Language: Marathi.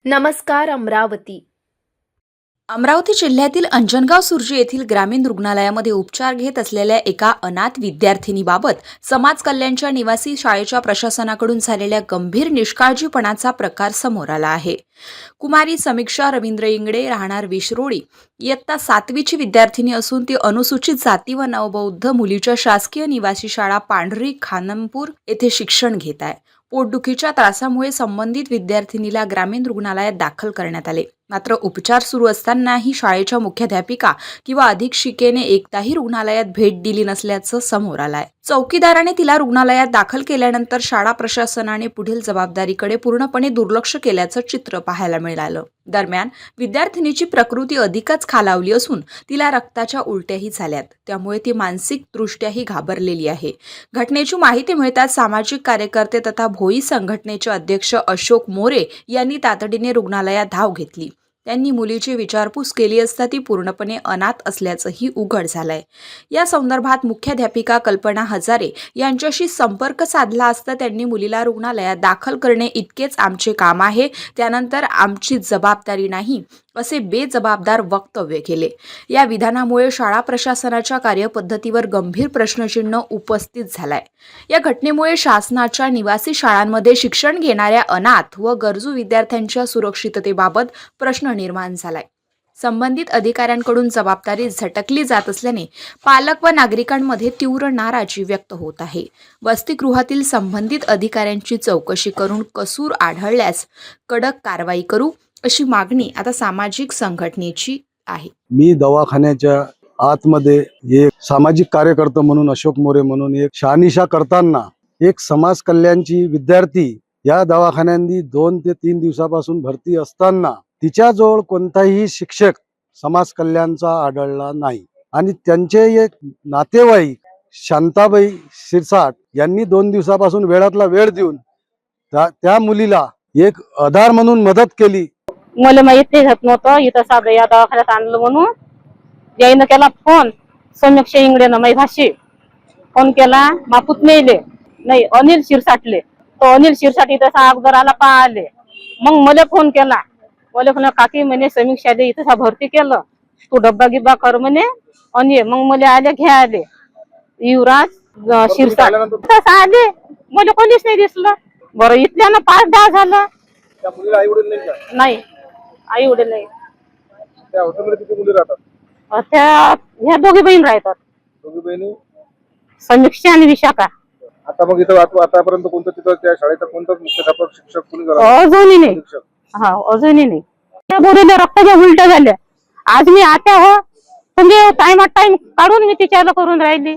नमस्कार अमरावती. अमरावती जिल्ह्यातील अंजनगाव सुर्जी येथील ग्रामीण रुग्णालयामध्ये उपचार घेत असलेल्या एका अनाथ विद्यार्थिनीबाबत समाज कल्याणच्या निवासी शाळेच्या प्रशासनाकडून झालेल्या गंभीर निष्काळजीपणाचा प्रकार समोर आला आहे. कुमारी समीक्षा रवींद्र इंगडे, राहणार विश्रोळी, इयत्ता 7वीची विद्यार्थिनी असून ती अनुसूचित जाती व नवबौद्ध मुलीच्या शासकीय निवासी शाळा पांढरी खानमपूर येथे शिक्षण घेत आहे. पोटदुखीच्या त्रासामुळे संबंधित विद्यार्थिनीला ग्रामीण रुग्णालयात दाखल करण्यात आले. मात्र उपचार सुरू असतानाही शाळेच्या मुख्याध्यापिका किंवा अधीक्षिकेने एकदाही रुग्णालयात भेट दिली नसल्याचं समोर आलंय. चौकीदाराने तिला रुग्णालयात दाखल केल्यानंतर शाळा प्रशासनाने पुढील जबाबदारीकडे पूर्णपणे दुर्लक्ष केल्याचं चित्र पाहायला मिळालं. दरम्यान विद्यार्थिनीची प्रकृती अधिकच खालावली असून तिला रक्ताच्या उलट्याही झाल्यात. त्यामुळे ती मानसिकदृष्ट्याही घाबरलेली आहे. घटनेची माहिती मिळताच सामाजिक कार्यकर्ते तथा भोई संघटनेचे अध्यक्ष अशोक मोरे यांनी तातडीने रुग्णालयात धाव घेतली. त्यांनी मुलीची विचारपूस केली असता ती पूर्णपणे अनाथ असल्याचंही उघड झालंय. या संदर्भात मुख्याध्यापिका कल्पना हजारे यांच्याशी संपर्क साधला असता त्यांनी मुलीला रुग्णालयात दाखल करणे इतकेच आमचे काम आहे, त्यानंतर आमची जबाबदारी नाही, असे बेजबाबदार वक्तव्य केले. या विधानामुळे शाळा प्रशासनाच्या कार्यपद्धतीवर गंभीर प्रश्नचिन्ह उपस्थित झालाय. या घटनेमुळे शासनाच्या निवासी शाळांमध्ये शिक्षण घेणाऱ्या अनाथ व गरजू विद्यार्थ्यांच्या सुरक्षिततेबाबत प्रश्न निर्माण झालाय. संबंधित अधिकाऱ्यांकडून जबाबदारी झटकली जात असल्याने पालक व नागरिकांमध्ये तीव्र नाराजी व्यक्त होत आहे. वसतिगृहातील संबंधित अधिकाऱ्यांची चौकशी करून कसूर आढळल्यास कडक कारवाई करू, अशी मागणी आता सामाजिक संघटनेची आहे. मी दवाखान्याच्या आतमध्ये एक सामाजिक कार्यकर्ता म्हणून अशोक मोरे म्हणून एक शहानिशा करताना एक समाज कल्याणची विद्यार्थी या दवाखान्यांनी 2 ते 3 दिवसापासून भरती असताना तिच्याजवळ कोणताही शिक्षक समाज कल्याणचा आढळला नाही आणि त्यांचे एक नातेवाईक शांताबाई शिरसाट यांनी 2 दिवसापासून वेळातला वेळ देऊन त्या मुलीला एक आधार म्हणून मदत केली. मला माहित नाही नव्हतं इथं साधं या दवाखान्यात आणलं म्हणून. याईनं केला फोन, समीक्षा इंगडेनं माझी भाषी फोन केला, बापूत नेले नाही अनिल शिरसाटले, तो अनिल शिरसाट इथं अगोदर आला पाहिले. मग मला फोन केला, मला फोन काकी म्हणे समीक्षा दे इथं भरती केलं, तू डब्बा गिब्बा कर म्हणे आणि मग मला आले घ्या आले युवराज शिरसाट तसं आले. मला कोणीच नाही दिसलं. बरं इथल्यानं 5-10 झालं. नाही आई वडील नाही. त्या ह्या दोघी बहीण राहतात, समीक्षा आणि विशाखा. आता मग इथं आतापर्यंत कोणतं तिथं त्या शाळेचा कोणताच मुख्याध्यापक शिक्षक कोणी अजूनही नाही. हा अजूनही नाही. त्या बोरीला रक्ताच्या उलट्या झाल्या. आज मी आत्या हो म्हणजे टाइम काढून मी तिच्याला करून राहिली.